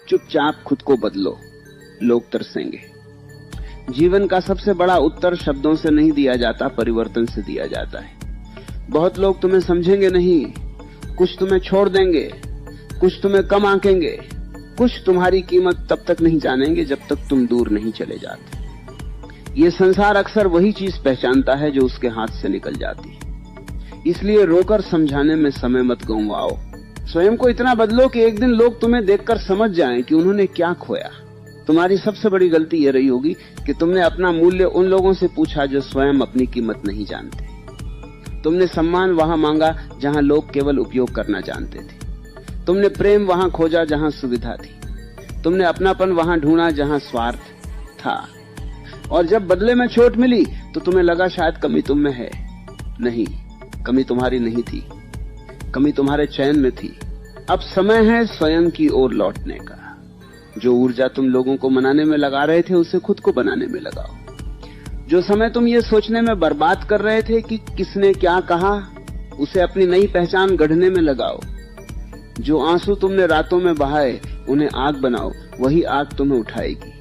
चुपचाप खुद को बदलो, लोग तरसेंगे। जीवन का सबसे बड़ा उत्तर शब्दों से नहीं दिया जाता, परिवर्तन से दिया जाता है। बहुत लोग तुम्हें समझेंगे नहीं, कुछ तुम्हें छोड़ देंगे, कुछ तुम्हें कम आंकेंगे, कुछ तुम्हारी कीमत तब तक नहीं जानेंगे जब तक तुम दूर नहीं चले जाते। ये संसार अक्सर वही चीज पहचानता है जो उसके हाथ से निकल जाती है। इसलिए रोकर समझाने में समय मत गंवाओ। स्वयं को इतना बदलो कि एक दिन लोग तुम्हें देखकर समझ जाएं कि उन्होंने क्या खोया। तुम्हारी सबसे बड़ी गलती यह रही होगी कि तुमने अपना मूल्य उन लोगों से पूछा जो स्वयं अपनी कीमत नहीं जानते। तुमने सम्मान वहां मांगा जहां लोग केवल उपयोग करना जानते थे। तुमने प्रेम वहां खोजा जहां सुविधा थी। तुमने अपनापन वहां ढूंढा जहां स्वार्थ था। और जब बदले में चोट मिली तो तुम्हें लगा शायद कमी तुम में है। नहीं, कमी तुम्हारी नहीं थी, कमी तुम्हारे चयन में थी। अब समय है स्वयं की ओर लौटने का। जो ऊर्जा तुम लोगों को मनाने में लगा रहे थे उसे खुद को बनाने में लगाओ। जो समय तुम ये सोचने में बर्बाद कर रहे थे कि किसने क्या कहा, उसे अपनी नई पहचान गढ़ने में लगाओ। जो आंसू तुमने रातों में बहाए उन्हें आग बनाओ। वही आग तुम्हें उठाएगी,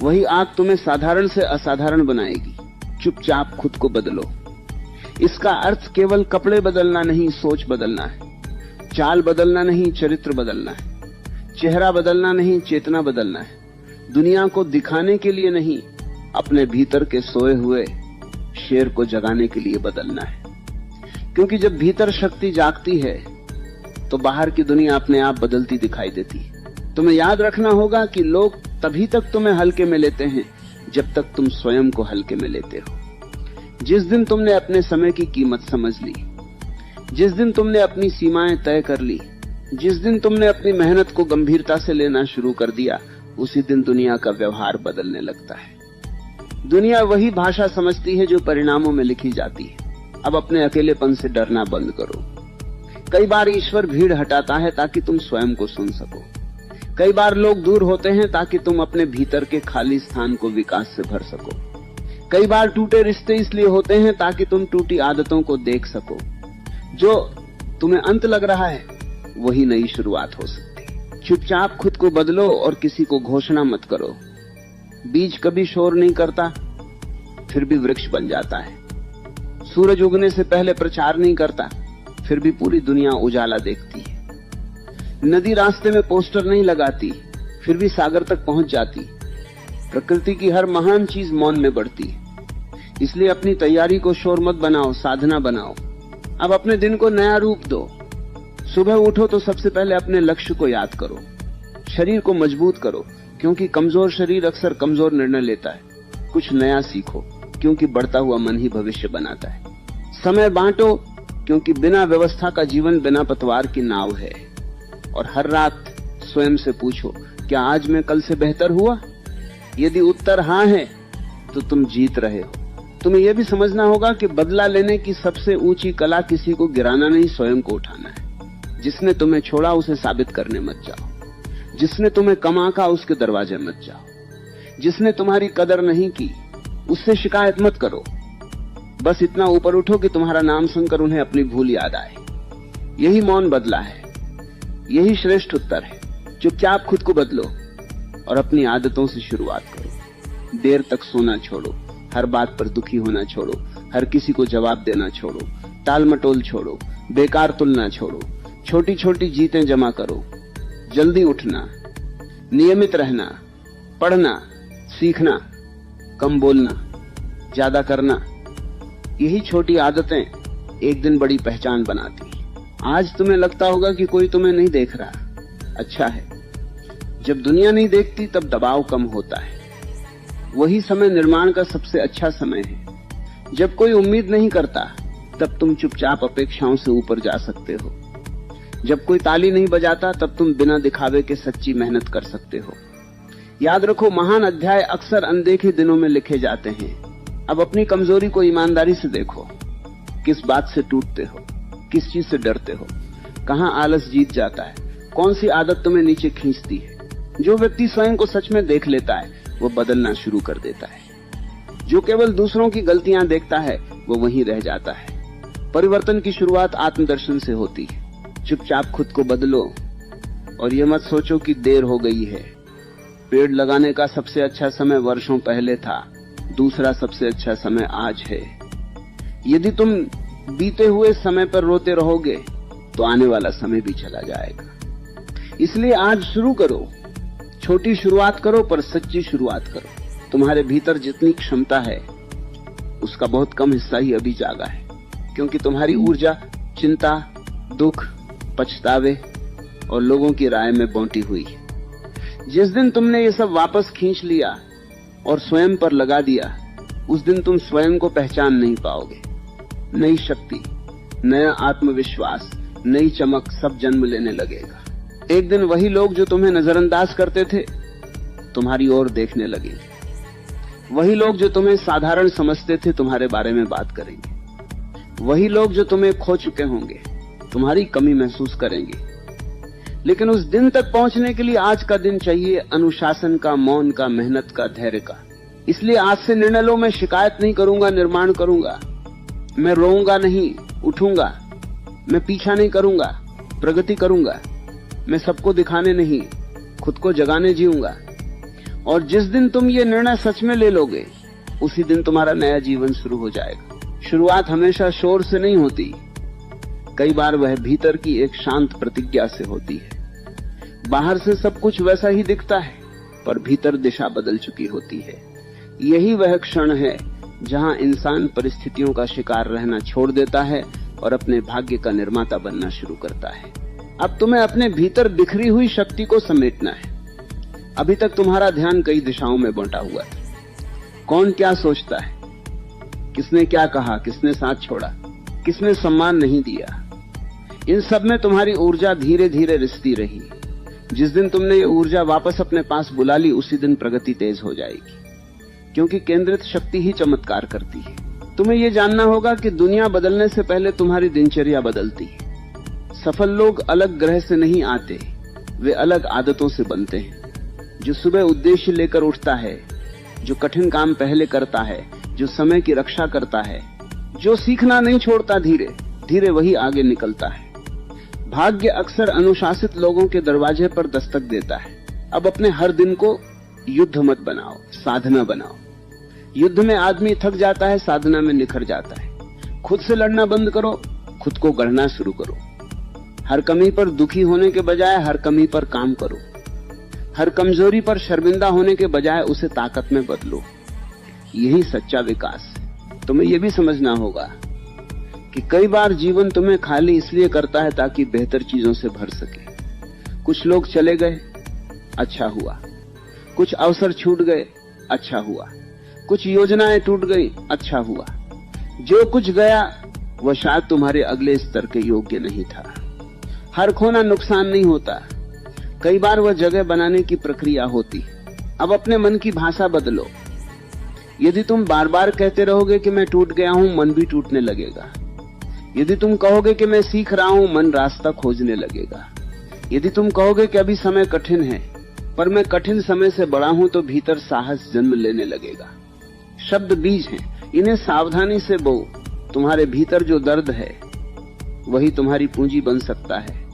वही आग तुम्हें साधारण से असाधारण बनाएगी। चुपचाप खुद को बदलो। इसका अर्थ केवल कपड़े बदलना नहीं, सोच बदलना है। चाल बदलना नहीं, चरित्र बदलना है। चेहरा बदलना नहीं, चेतना बदलना है। दुनिया को दिखाने के लिए नहीं, अपने भीतर के सोए हुए शेर को जगाने के लिए बदलना है। क्योंकि जब भीतर शक्ति जागती है तो बाहर की दुनिया अपने आप बदलती दिखाई देती है। तुम्हें याद रखना होगा कि लोग तभी तक तुम्हें हल्के में लेते हैं जब तक तुम स्वयं को हल्के में लेते हो। जिस दिन तुमने अपने समय की कीमत समझ ली, जिस दिन तुमने अपनी सीमाएं तय कर ली, जिस दिन तुमने अपनी मेहनत को गंभीरता से लेना शुरू कर दिया, उसी दिन दुनिया का व्यवहार बदलने लगता है। दुनिया वही भाषा समझती है जो परिणामों में लिखी जाती है। अब अपने अकेलेपन से डरना बंद करो। कई बार ईश्वर भीड़ हटाता है ताकि तुम स्वयं को सुन सको। कई बार लोग दूर होते हैं ताकि तुम अपने भीतर के खाली स्थान को विकास से भर सको। कई बार टूटे रिश्ते इसलिए होते हैं ताकि तुम टूटी आदतों को देख सको। जो तुम्हें अंत लग रहा है वही नई शुरुआत हो सकती। चुपचाप खुद को बदलो और किसी को घोषणा मत करो। बीज कभी शोर नहीं करता, फिर भी वृक्ष बन जाता है। सूरज उगने से पहले प्रचार नहीं करता, फिर भी पूरी दुनिया उजाला देखती है। नदी रास्ते में पोस्टर नहीं लगाती, फिर भी सागर तक पहुंच जाती। प्रकृति की हर महान चीज मौन में बढ़ती है। इसलिए अपनी तैयारी को शोर मत बनाओ, साधना बनाओ। अब अपने दिन को नया रूप दो। सुबह उठो तो सबसे पहले अपने लक्ष्य को याद करो। शरीर को मजबूत करो, क्योंकि कमजोर शरीर अक्सर कमजोर निर्णय लेता है। कुछ नया सीखो, क्योंकि बढ़ता हुआ मन ही भविष्य बनाता है। समय बांटो, क्योंकि बिना व्यवस्था का जीवन बिना पतवार की नाव है। और हर रात स्वयं से पूछो, क्या आज मैं कल से बेहतर हुआ? यदि उत्तर हाँ है तो तुम जीत रहे हो। तुम्हें यह भी समझना होगा कि बदला लेने की सबसे ऊंची कला किसी को गिराना नहीं, स्वयं को उठाना है। जिसने तुम्हें छोड़ा उसे साबित करने मत जाओ। जिसने तुम्हें कम आंका उसके दरवाजे मत जाओ। जिसने तुम्हारी कदर नहीं की उससे शिकायत मत करो। बस इतना ऊपर उठो कि तुम्हारा नाम सुनकर उन्हें अपनी भूल याद आए। यही मौन बदला है, यही श्रेष्ठ उत्तर है। चुपचाप खुद को बदलो और अपनी आदतों से शुरुआत करो। देर तक सोना छोड़ो, हर बात पर दुखी होना छोड़ो, हर किसी को जवाब देना छोड़ो, टाल मटोल छोड़ो, बेकार तुलना छोड़ो, छोटी छोटी जीतें जमा करो। जल्दी उठना, नियमित रहना, पढ़ना, सीखना, कम बोलना, ज्यादा करना, यही छोटी आदतें एक दिन बड़ी पहचान बनाती। आज तुम्हें लगता होगा कि कोई तुम्हें नहीं देख रहा, अच्छा है। जब दुनिया नहीं देखती तब दबाव कम होता है। वही समय निर्माण का सबसे अच्छा समय है। जब कोई उम्मीद नहीं करता तब तुम चुपचाप अपेक्षाओं से ऊपर जा सकते हो। जब कोई ताली नहीं बजाता तब तुम बिना दिखावे के सच्ची मेहनत कर सकते हो। याद रखो, महान अध्याय अक्सर अनदेखे दिनों में लिखे जाते हैं। अब अपनी कमजोरी को ईमानदारी से देखो। किस बात से टूटते हो, किस चीज से डरते हो, कहां आलस जीत जाता है, कौन सी आदत तुम्हें नीचे खींचती है। जो व्यक्ति स्वयं को सच में देख लेता है वो बदलना शुरू कर देता है। जो केवल दूसरों की गलतियां देखता है वो वहीं रह जाता है। परिवर्तन की शुरुआत आत्मदर्शन से होती है। चुपचाप खुद को बदलो और ये मत सोचो कि देर हो गई है। पेड़ लगाने का सबसे अच्छा समय वर्षों पहले था, दूसरा सबसे अच्छा समय आज है। यदि तुम बीते हुए समय पर रोते रहोगे तो आने वाला समय भी चला जाएगा। इसलिए आज शुरू करो, छोटी शुरुआत करो पर सच्ची शुरुआत करो। तुम्हारे भीतर जितनी क्षमता है उसका बहुत कम हिस्सा ही अभी जागा है, क्योंकि तुम्हारी ऊर्जा चिंता, दुख, पछतावे और लोगों की राय में बौंटी हुई है। जिस दिन तुमने ये सब वापस खींच लिया और स्वयं पर लगा दिया, उस दिन तुम स्वयं को पहचान नहीं पाओगे। नई शक्ति, नया आत्मविश्वास, नई चमक सब जन्म लेने लगेगा। एक दिन वही लोग जो तुम्हें नजरअंदाज करते थे तुम्हारी ओर देखने लगेंगे। वही लोग जो तुम्हें साधारण समझते थे तुम्हारे बारे में बात करेंगे। वही लोग जो तुम्हें खो चुके होंगे तुम्हारी कमी महसूस करेंगे। लेकिन उस दिन तक पहुंचने के लिए आज का दिन चाहिए, अनुशासन का, मौन का, मेहनत का, धैर्य का। इसलिए आज से निर्णय लो, मैं शिकायत नहीं करूंगा, निर्माण करूंगा। मैं रोऊंगा नहीं, उठूंगा। मैं पीछा नहीं करूंगा, प्रगति करूंगा। मैं सबको दिखाने नहीं, खुद को जगाने जीऊंगा। और जिस दिन तुम ये निर्णय सच में ले लोगे उसी दिन तुम्हारा नया जीवन शुरू हो जाएगा। शुरुआत हमेशा शोर से नहीं होती, कई बार वह भीतर की एक शांत प्रतिज्ञा से होती है। बाहर से सब कुछ वैसा ही दिखता है पर भीतर दिशा बदल चुकी होती है। यही वह क्षण है जहां इंसान परिस्थितियों का शिकार रहना छोड़ देता है और अपने भाग्य का निर्माता बनना शुरू करता है। अब तुम्हें अपने भीतर बिखरी हुई शक्ति को समेटना है। अभी तक तुम्हारा ध्यान कई दिशाओं में बंटा हुआ था। कौन क्या सोचता है, किसने क्या कहा, किसने साथ छोड़ा, किसने सम्मान नहीं दिया, इन सब में तुम्हारी ऊर्जा धीरे धीरे रिसती रही। जिस दिन तुमने ये ऊर्जा वापस अपने पास बुला ली उसी दिन प्रगति तेज हो जाएगी, क्योंकि केंद्रित शक्ति ही चमत्कार करती है। तुम्हें यह जानना होगा कि दुनिया बदलने से पहले तुम्हारी दिनचर्या बदलती है। सफल लोग अलग ग्रह से नहीं आते, वे अलग आदतों से बनते हैं। जो सुबह उद्देश्य लेकर उठता है, जो कठिन काम पहले करता है, जो समय की रक्षा करता है, जो सीखना नहीं छोड़ता, धीरे धीरे वही आगे निकलता है। भाग्य अक्सर अनुशासित लोगों के दरवाजे पर दस्तक देता है। अब अपने हर दिन को युद्ध मत बनाओ, साधना बनाओ। युद्ध में आदमी थक जाता है, साधना में निखर जाता है। खुद से लड़ना बंद करो, खुद को गढ़ना शुरू करो। हर कमी पर दुखी होने के बजाय हर कमी पर काम करो। हर कमजोरी पर शर्मिंदा होने के बजाय उसे ताकत में बदलो। यही सच्चा विकास है। तुम्हें यह भी समझना होगा कि कई बार जीवन तुम्हें खाली इसलिए करता है ताकि बेहतर चीजों से भर सके। कुछ लोग चले गए, अच्छा हुआ। कुछ अवसर छूट गए, अच्छा हुआ। कुछ योजनाएं टूट गई, अच्छा हुआ। जो कुछ गया वह शायद तुम्हारे अगले स्तर के योग्य नहीं था। हर खोना नुकसान नहीं होता, कई बार वह जगह बनाने की प्रक्रिया होती। अब अपने मन की भाषा बदलो। यदि तुम बार बार कहते रहोगे कि मैं टूट गया हूं, मन भी टूटने लगेगा। यदि तुम कहोगे कि मैं सीख रहा हूं, मन रास्ता खोजने लगेगा। यदि तुम कहोगे कि अभी समय कठिन है पर मैं कठिन समय से बड़ा हूं, तो भीतर साहस जन्म लेने लगेगा। शब्द बीज हैं, इन्हें सावधानी से बो। तुम्हारे भीतर जो दर्द है वही तुम्हारी पूंजी बन सकता है।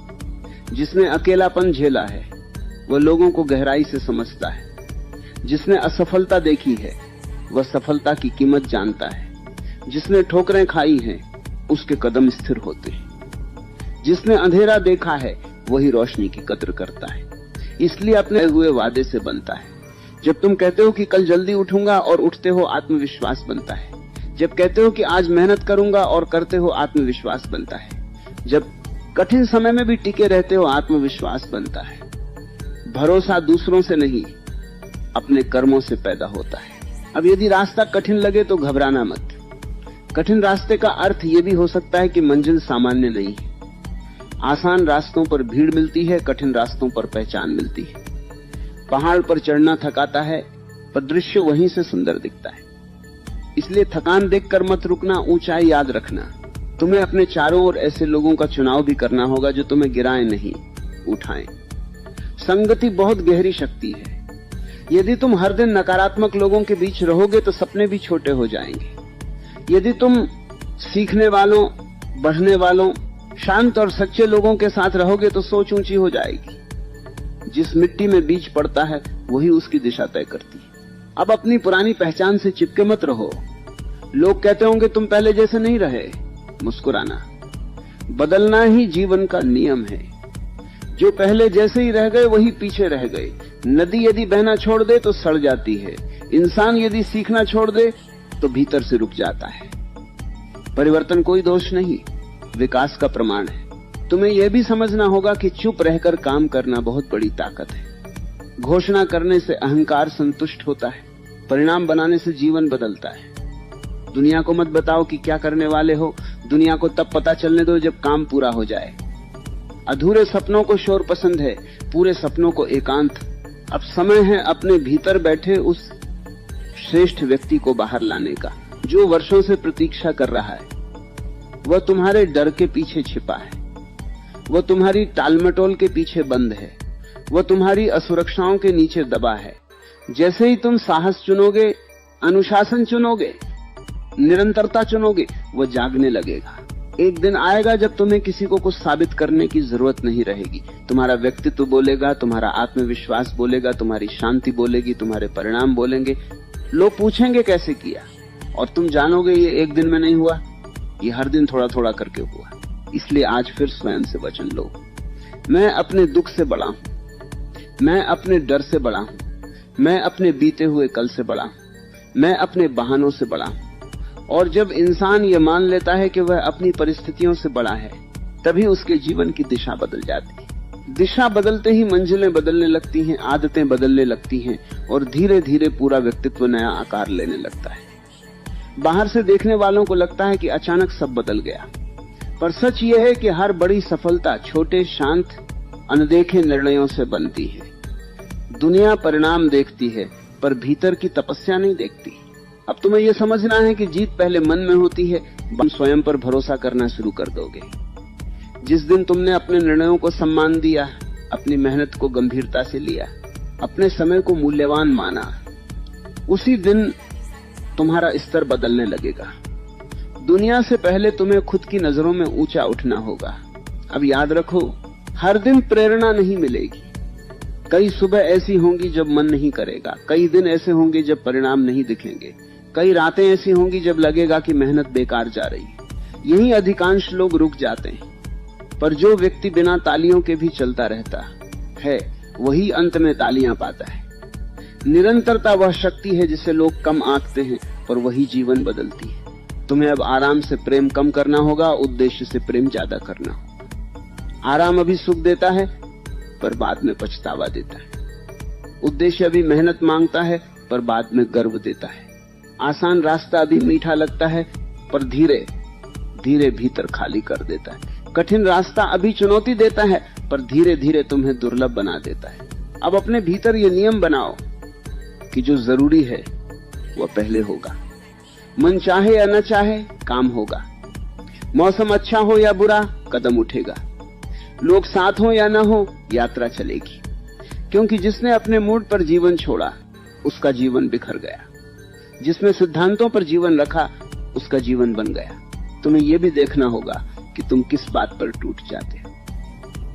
जिसने अकेलापन झेला है वह लोगों को गहराई से समझता है। जिसने असफलता देखी है वह सफलता की कीमत जानता है। जिसने ठोकरें खाई हैं उसके कदम स्थिर होते हैं। जिसने अंधेरा देखा है वही रोशनी की कद्र करता है। इसलिए अपने हुए वादे से बनता है। जब तुम कहते हो कि कल जल्दी उठूंगा और उठते हो, आत्मविश्वास बनता है। जब कहते हो कि आज मेहनत करूंगा और करते हो, आत्मविश्वास बनता है। जब कठिन समय में भी टिके रहते हो, आत्मविश्वास बनता है। भरोसा दूसरों से नहीं, अपने कर्मों से पैदा होता है। अब यदि रास्ता कठिन लगे तो घबराना मत। कठिन रास्ते का अर्थ यह भी हो सकता है कि मंजिल सामान्य नहीं है। आसान रास्तों पर भीड़ मिलती है, कठिन रास्तों पर पहचान मिलती है। पहाड़ पर चढ़ना थकाता है पर दृश्य वहीं से सुंदर दिखता है। इसलिए थकान देखकर मत रुकना, ऊंचाई याद रखना। तुम्हें अपने चारों ओर ऐसे लोगों का चुनाव भी करना होगा जो तुम्हें गिराएं नहीं, उठाएं। संगति बहुत गहरी शक्ति है। यदि तुम हर दिन नकारात्मक लोगों के बीच रहोगे तो सपने भी छोटे हो जाएंगे। यदि तुम सीखने वालों, बढ़ने वालों, शांत और सच्चे लोगों के साथ रहोगे तो सोच ऊंची हो जाएगी। जिस मिट्टी में बीज पड़ता है वही उसकी दिशा तय करती है। अब अपनी पुरानी पहचान से चिपके मत रहो। लोग कहते होंगे तुम पहले जैसे नहीं रहे। मुस्कुराना। बदलना ही जीवन का नियम है। जो पहले जैसे ही रह गए वही पीछे रह गए। नदी यदि बहना छोड़ दे तो सड़ जाती है। इंसान यदि सीखना छोड़ दे तो भीतर से रुक जाता है। परिवर्तन कोई दोष नहीं, विकास का प्रमाण है। तुम्हें यह भी समझना होगा कि चुप रहकर काम करना बहुत बड़ी ताकत है। घोषणा करने से अहंकार संतुष्ट होता है, परिणाम बनाने से जीवन बदलता है। दुनिया को मत बताओ कि क्या करने वाले हो, दुनिया को तब पता चलने दो जब काम पूरा हो जाए। अधूरे सपनों को शोर पसंद है, पूरे सपनों को एकांत। अब समय है अपने भीतर बैठे उस श्रेष्ठ व्यक्ति को बाहर लाने का, जो वर्षों से प्रतीक्षा कर रहा है। वह तुम्हारे डर के पीछे छिपा है, वह तुम्हारी टालमटोल के पीछे बंद है, वह तुम्हारी असुरक्षाओं के नीचे दबा है। जैसे ही तुम साहस चुनोगे, अनुशासन चुनोगे, निरंतरता चुनोगे, वह जागने लगेगा। एक दिन आएगा जब तुम्हें किसी को कुछ साबित करने की जरूरत नहीं रहेगी। तुम्हारा व्यक्तित्व बोलेगा, तुम्हारा आत्मविश्वास बोलेगा, तुम्हारी शांति बोलेगी, तुम्हारे परिणाम बोलेंगे। लोग पूछेंगे कैसे किया, और तुम जानोगे ये एक दिन में नहीं हुआ, ये हर दिन थोड़ा थोड़ा करके हुआ। इसलिए आज फिर स्वयं से वचन लो। मैं अपने दुख से बड़ा हूं, मैं अपने डर से बड़ा हूं, मैं अपने बीते हुए कल से बड़ा हूं, मैं अपने बहानों से बड़ा हूं। और जब इंसान ये मान लेता है कि वह अपनी परिस्थितियों से बड़ा है, तभी उसके जीवन की दिशा बदल जाती है। दिशा बदलते ही मंजिलें बदलने लगती हैं, आदतें बदलने लगती हैं, और धीरे धीरे पूरा व्यक्तित्व नया आकार लेने लगता है। बाहर से देखने वालों को लगता है कि अचानक सब बदल गया, पर सच यह है कि हर बड़ी सफलता छोटे, शांत, अनदेखे निर्णयों से बनती है। दुनिया परिणाम देखती है, पर भीतर की तपस्या नहीं देखती। अब तुम्हें यह समझना है कि जीत पहले मन में होती है। तुम स्वयं पर भरोसा करना शुरू कर दोगे। जिस दिन तुमने अपने निर्णयों को सम्मान दिया, अपनी मेहनत को गंभीरता से लिया, अपने समय को मूल्यवान माना, उसी दिन तुम्हारा स्तर बदलने लगेगा। दुनिया से पहले तुम्हें खुद की नजरों में ऊंचा उठना होगा। अब याद रखो, हर दिन प्रेरणा नहीं मिलेगी। कई सुबह ऐसी होंगी जब मन नहीं करेगा, कई दिन ऐसे होंगे जब परिणाम नहीं दिखेंगे, कई रातें ऐसी होंगी जब लगेगा कि मेहनत बेकार जा रही है। यही अधिकांश लोग रुक जाते हैं, पर जो व्यक्ति बिना तालियों के भी चलता रहता है, वही अंत में तालियां पाता है। निरंतरता वह शक्ति है जिसे लोग कम आंकते हैं, पर वही जीवन बदलती है। तुम्हें अब आराम से प्रेम कम करना होगा, उद्देश्य से प्रेम ज्यादा करना होगा। आराम अभी सुख देता है, पर बाद में पछतावा देता है। उद्देश्य अभी मेहनत मांगता है, पर बाद में गर्व देता है। आसान रास्ता अभी मीठा लगता है, पर धीरे धीरे भीतर खाली कर देता है। कठिन रास्ता अभी चुनौती देता है, पर धीरे धीरे तुम्हें दुर्लभ बना देता है। अब अपने भीतर ये नियम बनाओ कि जो जरूरी है वह पहले होगा। मन चाहे या न चाहे, काम होगा। मौसम अच्छा हो या बुरा, कदम उठेगा। लोग साथ हो या न हो, यात्रा चलेगी। क्योंकि जिसने अपने मूड पर जीवन छोड़ा, उसका जीवन बिखर गया। जिसने सिद्धांतों पर जीवन रखा, उसका जीवन बन गया। तुम्हें यह भी देखना होगा कि तुम किस बात पर टूट जाते हो।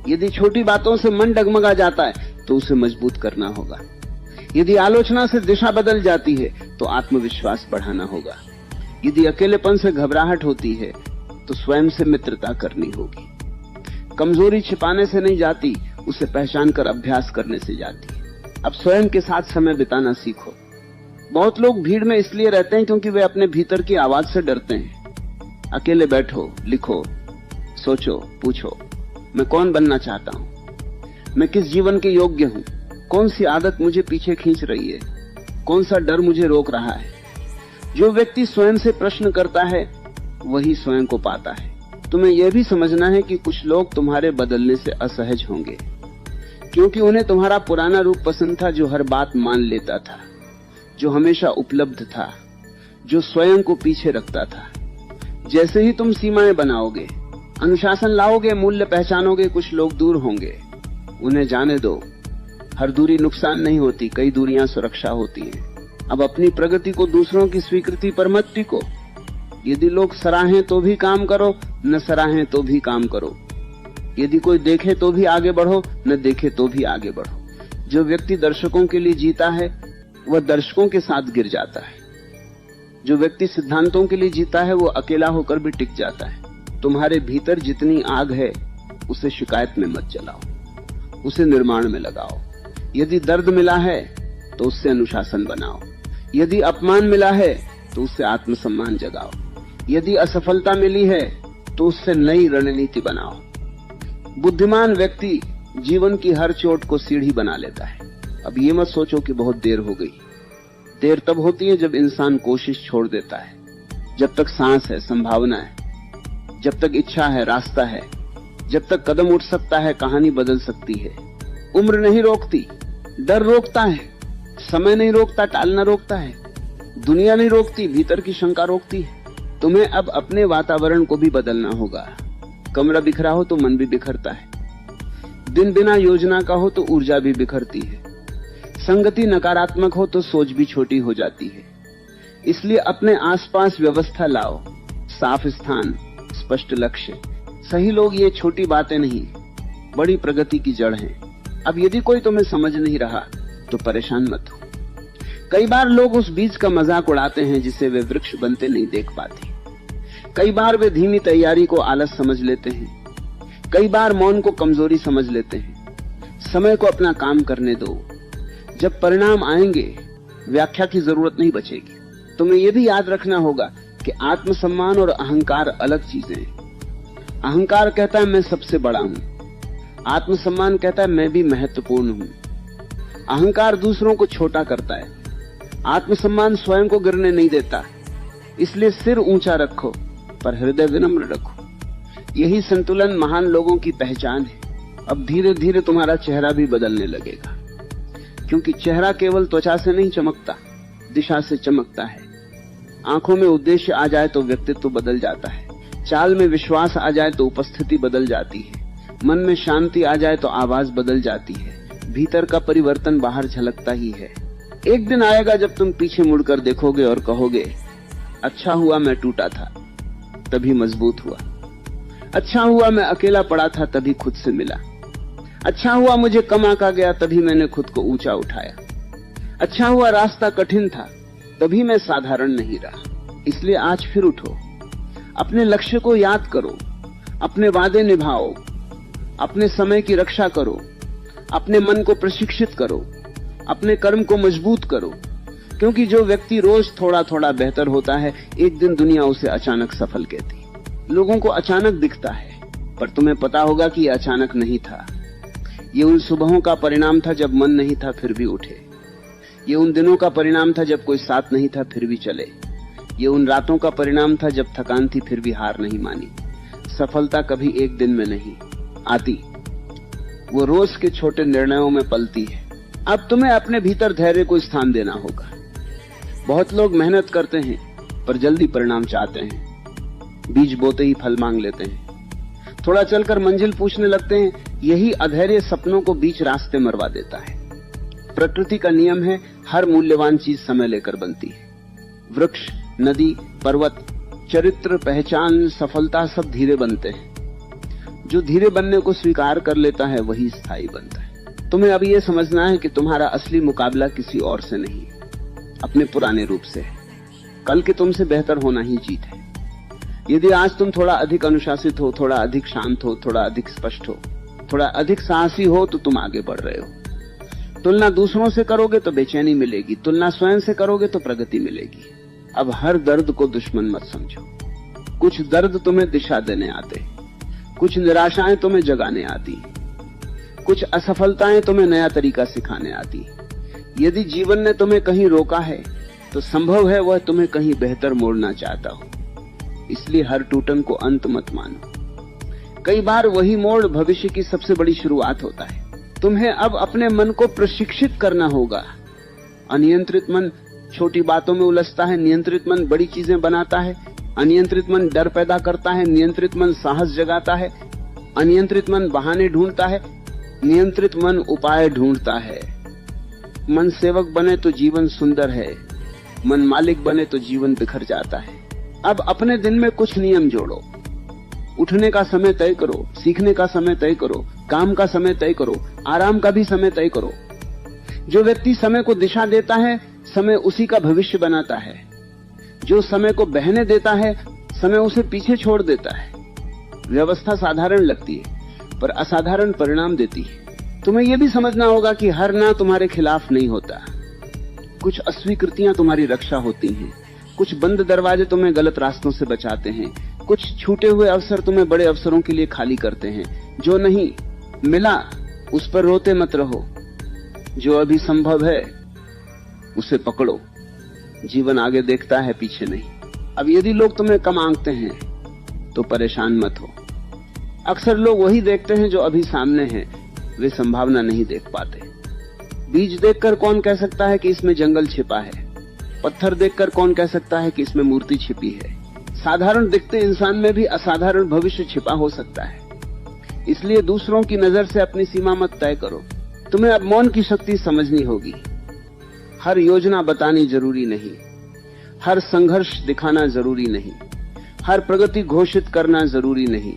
यदि छोटी बातों से मन डगमगा जाता है, तो उसे मजबूत करना होगा। यदि आलोचना से दिशा बदल जाती है, तो आत्मविश्वास बढ़ाना होगा। यदि अकेलेपन से घबराहट होती है, तो स्वयं से मित्रता करनी होगी। कमजोरी छिपाने से नहीं जाती, उसे पहचान कर अभ्यास करने से जाती है। अब स्वयं के साथ समय बिताना सीखो। बहुत लोग भीड़ में इसलिए रहते हैं क्योंकि वे अपने भीतर की आवाज से डरते हैं। अकेले बैठो, लिखो, सोचो, पूछो, मैं कौन बनना चाहता हूं? मैं किस जीवन के योग्य हूं? कौन सी आदत मुझे पीछे खींच रही है? कौन सा डर मुझे रोक रहा है? जो व्यक्ति स्वयं से प्रश्न करता है, वही स्वयं को पाता है। तुम्हें यह भी समझना है कि कुछ लोग तुम्हारे बदलने से असहज होंगे, क्योंकि उन्हें तुम्हारा पुराना रूप पसंद था, जो हर बात मान लेता था, जो हमेशा उपलब्ध था, जो स्वयं को पीछे रखता था। जैसे ही तुम सीमाएं बनाओगे, अनुशासन लाओगे, मूल्य पहचानोगे, कुछ लोग दूर होंगे। उन्हें जाने दो। हर दूरी नुकसान नहीं होती, कई दूरियां सुरक्षा होती हैं। अब अपनी प्रगति को दूसरों की स्वीकृति पर मत टिको। यदि लोग सराहें तो भी काम करो, न सराहें तो भी काम करो। यदि कोई देखे तो भी आगे बढ़ो, न देखे तो भी आगे बढ़ो। जो व्यक्ति दर्शकों के लिए जीता है वह दर्शकों के साथ गिर जाता है। जो व्यक्ति सिद्धांतों के लिए जीता है वो अकेला होकर भी टिक जाता है। तुम्हारे भीतर जितनी आग है उसे शिकायत में मत जलाओ, उसे निर्माण में लगाओ। यदि दर्द मिला है तो उससे अनुशासन बनाओ, यदि अपमान मिला है तो उससे आत्मसम्मान जगाओ, यदि असफलता मिली है तो उससे नई रणनीति बनाओ। बुद्धिमान व्यक्ति जीवन की हर चोट को सीढ़ी बना लेता है। अब ये मत सोचो कि बहुत देर हो गई। देर तब होती है जब इंसान कोशिश छोड़ देता है। जब तक सांस है संभावना है, जब तक इच्छा है रास्ता है, जब तक कदम उठ सकता है कहानी बदल सकती है। उम्र नहीं रोकती, डर रोकता है, समय नहीं रोकता, टालना रोकता है, दुनिया नहीं रोकती, भीतर की शंका रोकती है। तुम्हें अब अपने वातावरण को भी बदलना होगा। कमरा बिखरा हो तो मन भी बिखरता है, दिन बिना योजना का हो तो ऊर्जा भी बिखरती है, संगति नकारात्मक हो तो सोच भी छोटी हो जाती है। इसलिए अपने आसपास व्यवस्था लाओ, साफ स्थान, स्पष्ट लक्ष्य, सही लोग। ये छोटी बातें नहीं, बड़ी प्रगति की जड़ हैं। अब यदि कोई तुम्हें समझ नहीं रहा तो परेशान मत हो। कई बार लोग उस बीज का मजाक उड़ाते हैं जिसे वे वृक्ष बनते नहीं देख पाते। कई बार वे धीमी तैयारी को आलस समझ लेते हैं, कई बार मौन को कमजोरी समझ लेते हैं। समय को अपना काम करने दो। जब परिणाम आएंगे व्याख्या की जरूरत नहीं बचेगी। तुम्हें यह भी याद रखना होगा कि आत्मसम्मान और अहंकार अलग चीजें हैं। अहंकार कहता है मैं सबसे बड़ा हूं, आत्मसम्मान कहता है मैं भी महत्वपूर्ण हूं। अहंकार दूसरों को छोटा करता है, आत्मसम्मान स्वयं को गिरने नहीं देता। इसलिए सिर ऊंचा रखो पर हृदय विनम्र रखो। यही संतुलन महान लोगों की पहचान है। अब धीरे धीरे तुम्हारा चेहरा भी बदलने लगेगा, क्योंकि चेहरा केवल त्वचा से नहीं चमकता, दिशा से चमकता है। आंखों में उद्देश्य आ जाए तो व्यक्तित्व बदल जाता है, चाल में विश्वास आ जाए तो उपस्थिति बदल जाती है, मन में शांति आ जाए तो आवाज बदल जाती है। भीतर का परिवर्तन बाहर झलकता ही है। एक दिन आएगा जब तुम पीछे मुड़कर देखोगे और कहोगे, अच्छा हुआ मैं टूटा था तभी मजबूत हुआ, अच्छा हुआ मैं अकेला पड़ा था तभी खुद से मिला, अच्छा हुआ मुझे कम आंका गया तभी मैंने खुद को ऊंचा उठाया, अच्छा हुआ रास्ता कठिन था तभी मैं साधारण नहीं रहा। इसलिए आज फिर उठो, अपने लक्ष्य को याद करो, अपने वादे निभाओ, अपने समय की रक्षा करो, अपने मन को प्रशिक्षित करो, अपने कर्म को मजबूत करो। क्योंकि जो व्यक्ति रोज थोड़ा थोड़ा बेहतर होता है, एक दिन दुनिया उसे अचानक सफल कहती है। लोगों को अचानक दिखता है, पर तुम्हें पता होगा कि यह अचानक नहीं था। ये उन सुबहों का परिणाम था जब मन नहीं था फिर भी उठे। ये उन दिनों का परिणाम था जब कोई साथ नहीं था फिर भी चले। ये उन रातों का परिणाम था जब थकान थी फिर भी हार नहीं मानी। सफलता कभी एक दिन में नहीं आती, वो रोज के छोटे निर्णयों में पलती है। अब तुम्हें अपने भीतर धैर्य को स्थान देना होगा। बहुत लोग मेहनत करते हैं पर जल्दी परिणाम चाहते हैं, बीज बोते ही फल मांग लेते हैं, थोड़ा चलकर मंजिल पूछने लगते हैं। यही अधैर्य सपनों को बीच रास्ते मरवा देता है। प्रकृति का नियम है, हर मूल्यवान चीज समय लेकर बनती है। वृक्ष, नदी, पर्वत, चरित्र, पहचान, सफलता सब धीरे बनते हैं। जो धीरे बनने को स्वीकार कर लेता है वही स्थायी बनता है। तुम्हें अब यह समझना है कि तुम्हारा असली मुकाबला किसी और से नहीं, अपने पुराने रूप से है। कल के तुमसे बेहतर होना ही जीत है। यदि आज तुम थोड़ा अधिक अनुशासित हो, थोड़ा अधिक शांत हो, थोड़ा अधिक स्पष्ट हो, थोड़ा अधिक साहसी हो तो तुम आगे बढ़ रहे हो। तुलना दूसरों से करोगे तो बेचैनी मिलेगी, तुलना स्वयं से करोगे तो प्रगति मिलेगी। अब हर दर्द को दुश्मन मत समझो। कुछ दर्द तुम्हें दिशा देने आते, कुछ निराशाएं तुम्हें जगाने आती, कुछ असफलताएं तुम्हें नया तरीका सिखाने आती। यदि जीवन ने तुम्हें कहीं रोका है तो संभव है वह तुम्हें कहीं बेहतर मोड़ना चाहता हो। इसलिए हर टूटन को अंत मत मानो। कई बार वही मोड़ भविष्य की सबसे बड़ी शुरुआत होता है। तुम्हें अब अपने मन को प्रशिक्षित करना होगा। अनियंत्रित मन छोटी बातों में उलझता है, नियंत्रित मन बड़ी चीजें बनाता है। अनियंत्रित मन डर पैदा करता है, नियंत्रित मन साहस जगाता है। अनियंत्रित मन बहाने ढूंढता है, नियंत्रित मन उपाय ढूंढता है। मन सेवक बने तो जीवन सुंदर है, मन मालिक बने तो जीवन बिखर जाता है। अब अपने दिन में कुछ नियम जोड़ो। उठने का समय तय करो, सीखने का समय तय करो, काम का समय तय करो, आराम का भी समय तय करो। जो व्यक्ति समय को दिशा देता है, समय उसी का भविष्य बनाता है। जो समय को बहने देता है, समय उसे पीछे छोड़ देता है। व्यवस्था साधारण लगती है पर असाधारण परिणाम देती है। तुम्हें यह भी समझना होगा कि हर ना तुम्हारे खिलाफ नहीं होता। कुछ अस्वीकृतियां तुम्हारी रक्षा होती हैं, कुछ बंद दरवाजे तुम्हें गलत रास्तों से बचाते हैं, कुछ छूटे हुए अवसर तुम्हें बड़े अवसरों के लिए खाली करते हैं। जो नहीं मिला उस पर रोते मत रहो, जो अभी संभव है उसे पकड़ो। जीवन आगे देखता है, पीछे नहीं। अब यदि लोग तुम्हें कम आंकते हैं तो परेशान मत हो। अक्सर लोग वही देखते हैं जो अभी सामने है, वे संभावना नहीं देख पाते। बीज देखकर कौन कह सकता है कि इसमें जंगल छिपा है? पत्थर देखकर कौन कह सकता है कि इसमें मूर्ति छिपी है? साधारण दिखते इंसान में भी असाधारण भविष्य छिपा हो सकता है। इसलिए दूसरों की नजर से अपनी सीमा मत तय करो। तुम्हें अब मौन की शक्ति समझनी होगी। हर योजना बतानी जरूरी नहीं, हर संघर्ष दिखाना जरूरी नहीं, हर प्रगति घोषित करना जरूरी नहीं।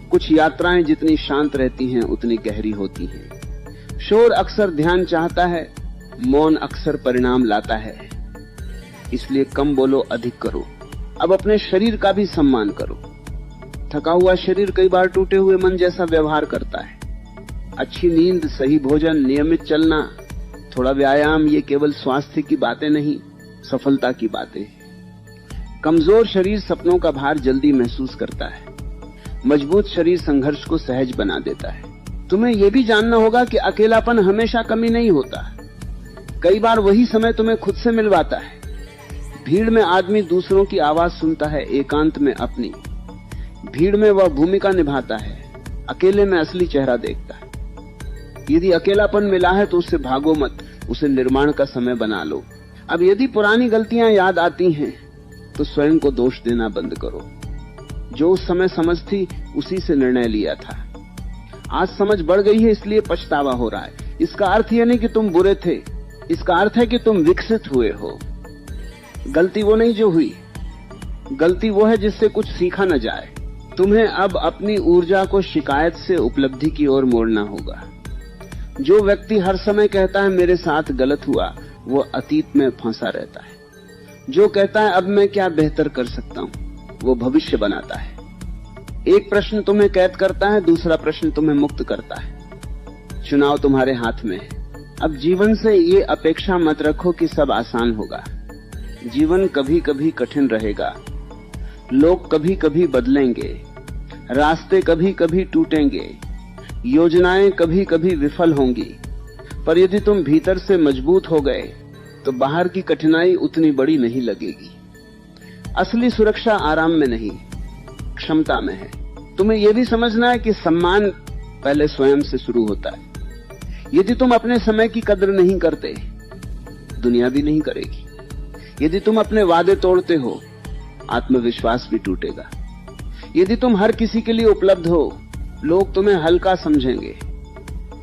कुछ यात्राएं जितनी शांत रहती हैं उतनी गहरी होती हैं। शोर अक्सर ध्यान चाहता है, मौन अक्सर परिणाम लाता है। इसलिए कम बोलो, अधिक करो। अब अपने शरीर का भी सम्मान करो। थका हुआ शरीर कई बार टूटे हुए मन जैसा व्यवहार करता है। अच्छी नींद, सही भोजन, नियमित चलना, थोड़ा व्यायाम, ये केवल स्वास्थ्य की बातें नहीं, सफलता की बातें। कमजोर शरीर सपनों का भार जल्दी महसूस करता है, मजबूत शरीर संघर्ष को सहज बना देता है। तुम्हें यह भी जानना होगा कि अकेलापन हमेशा कमी नहीं होता। कई बार वही समय तुम्हें खुद से मिलवाता है। भीड़ में आदमी दूसरों की आवाज सुनता है, एकांत में अपनी। भीड़ में वह भूमिका निभाता है, अकेले में असली चेहरा देखता है। यदि अकेलापन मिला है तो उससे भागो मत, उसे निर्माण का समय बना लो। अब यदि पुरानी गलतियां याद आती हैं तो स्वयं को दोष देना बंद करो। जो उस समय समझ थी उसी से निर्णय लिया था। आज समझ बढ़ गई है इसलिए पछतावा हो रहा है। इसका अर्थ यह नहीं कि तुम बुरे थे, इसका अर्थ है कि तुम विकसित हुए हो। गलती वो नहीं जो हुई, गलती वो है जिससे कुछ सीखा न जाए। तुम्हें अब अपनी ऊर्जा को शिकायत से उपलब्धि की ओर मोड़ना होगा। जो व्यक्ति हर समय कहता है मेरे साथ गलत हुआ, वो अतीत में फंसा रहता है। जो कहता है अब मैं क्या बेहतर कर सकता हूं, वो भविष्य बनाता है। एक प्रश्न तुम्हें कैद करता है, दूसरा प्रश्न तुम्हें मुक्त करता है। चुनाव तुम्हारे हाथ में है। अब जीवन से ये अपेक्षा मत रखो कि सब आसान होगा। जीवन कभी कभी कठिन रहेगा, लोग कभी कभी बदलेंगे, रास्ते कभी कभी टूटेंगे, योजनाएं कभी कभी विफल होंगी। पर यदि तुम भीतर से मजबूत हो गए तो बाहर की कठिनाई उतनी बड़ी नहीं लगेगी। असली सुरक्षा आराम में नहीं, क्षमता में है। तुम्हें यह भी समझना है कि सम्मान पहले स्वयं से शुरू होता है। यदि तुम अपने समय की कदर नहीं करते, दुनिया भी नहीं करेगी। यदि तुम अपने वादे तोड़ते हो, आत्मविश्वास भी टूटेगा। यदि तुम हर किसी के लिए उपलब्ध हो, लोग तुम्हें हल्का समझेंगे।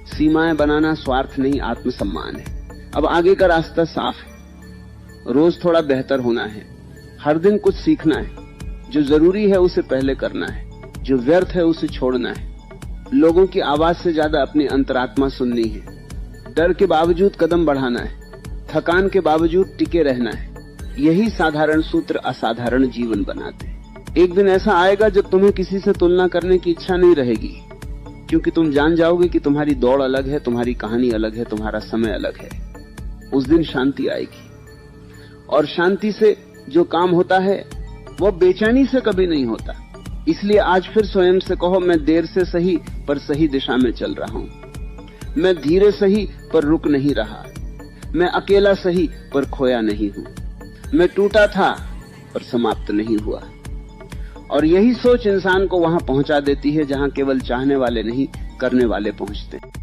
सीमाएं बनाना स्वार्थ नहीं, आत्मसम्मान है। अब आगे का रास्ता साफ है। रोज थोड़ा बेहतर होना है, हर दिन कुछ सीखना है। जो जरूरी है उसे पहले करना है, जो व्यर्थ है उसे छोड़ना है। लोगों की आवाज से ज्यादा अपनी अंतरात्मा सुननी है। डर के बावजूद कदम बढ़ाना है, थकान के बावजूद टिके रहना है। यही साधारण सूत्र असाधारण जीवन बनाते हैं। एक दिन ऐसा आएगा जब तुम्हें किसी से तुलना करने की इच्छा नहीं रहेगी, क्योंकि तुम जान जाओगे कि तुम्हारी दौड़ अलग है, तुम्हारी कहानी अलग है, तुम्हारा समय अलग है। उस दिन शांति आएगी, और शांति से जो काम होता है वो बेचैनी से कभी नहीं होता। इसलिए आज फिर स्वयं से कहो, मैं देर से सही पर सही दिशा में चल रहा हूं। मैं धीरे सही पर रुक नहीं रहा। मैं अकेला सही पर खोया नहीं हूं। मैं टूटा था पर समाप्त नहीं हुआ। और यही सोच इंसान को वहां पहुंचा देती है जहां केवल चाहने वाले नहीं, करने वाले पहुंचते हैं।